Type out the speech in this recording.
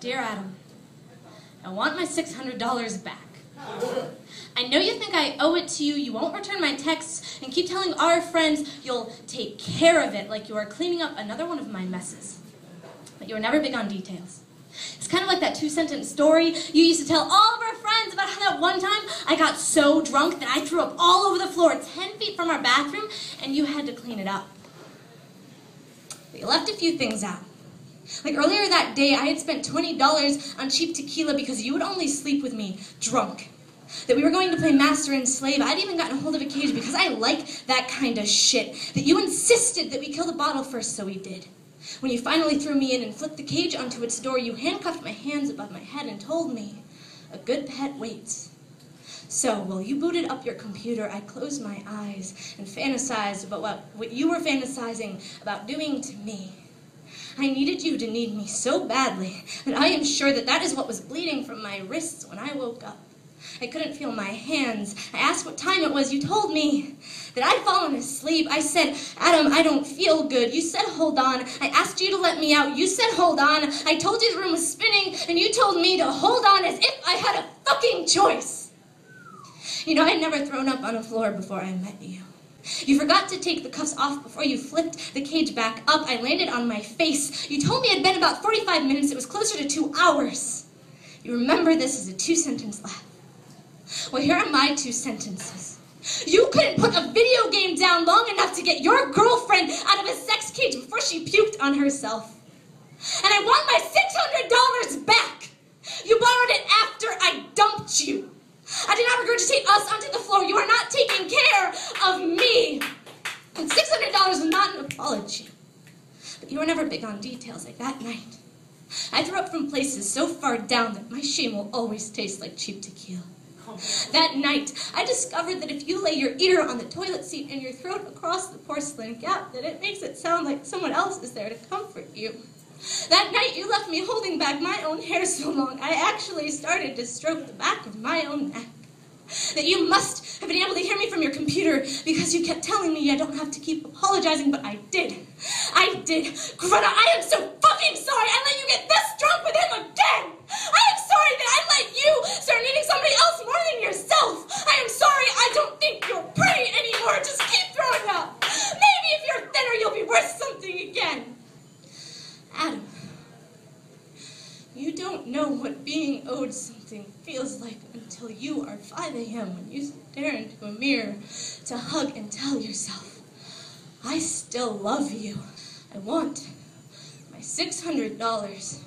Dear Adam, I want my $600 back. I know you think I owe it to you, you won't return my texts, and keep telling our friends you'll take care of it like you are cleaning up another one of my messes. But you were never big on details. It's kind of like that 2-sentence story you used to tell all of our friends about how that one time I got so drunk that I threw up all over the floor 10 feet from our bathroom, and you had to clean it up. But you left a few things out. Like earlier that day, I had spent $20 on cheap tequila because you would only sleep with me drunk. That we were going to play master and slave. I'd even gotten a hold of a cage because I like that kind of shit. That you insisted that we kill the bottle first, so we did. When you finally threw me in and flipped the cage onto its door, you handcuffed my hands above my head and told me, "A good pet waits." So, while you booted up your computer, I closed my eyes and fantasized about what you were fantasizing about doing to me. I needed you to need me so badly that I am sure that is what was bleeding from my wrists when I woke up. I couldn't feel my hands. I asked what time it was. You told me that I'd fallen asleep. I said, "Adam, I don't feel good." You said, "Hold on." I asked you to let me out. You said, "Hold on." I told you the room was spinning, and you told me to hold on as if I had a fucking choice. You know, I'd never thrown up on a floor before I met you. You forgot to take the cuffs off before you flipped the cage back up. I landed on my face. You told me it had been about 45 minutes. It was closer to 2 hours. You remember this as a 2-sentence laugh. Well, here are my 2 sentences. You couldn't put a video game down long enough to get your girlfriend out of a sex cage before she puked on herself. And I want my $600 back. You borrowed it after I dumped you. I did not regurgitate us onto the floor. You are not taking care of me. And $600 is not an apology. But you were never big on details like that night. I threw up from places so far down that my shame will always taste like cheap tequila. That night, I discovered that if you lay your ear on the toilet seat and your throat across the porcelain gap, that it makes it sound like someone else is there to comfort you. That night, you left me holding back my own hair so long, I actually started to stroke the back of my own neck. That you must have been able to hear me from your computer because you kept telling me I don't have to keep apologizing, but I did. I did. Greta, I am so fucking sorry I let you get this drunk with him again. I am sorry that I let you start needing somebody else more than yourself. I am sorry I don't think you're pretty anymore. Just keep throwing up. Maybe if you're thinner, you'll be worth something again. Adam, you don't know what being owed something feels like until you are 5 a.m. when you stare into a mirror to hug and tell yourself, "I still love you. I want my $600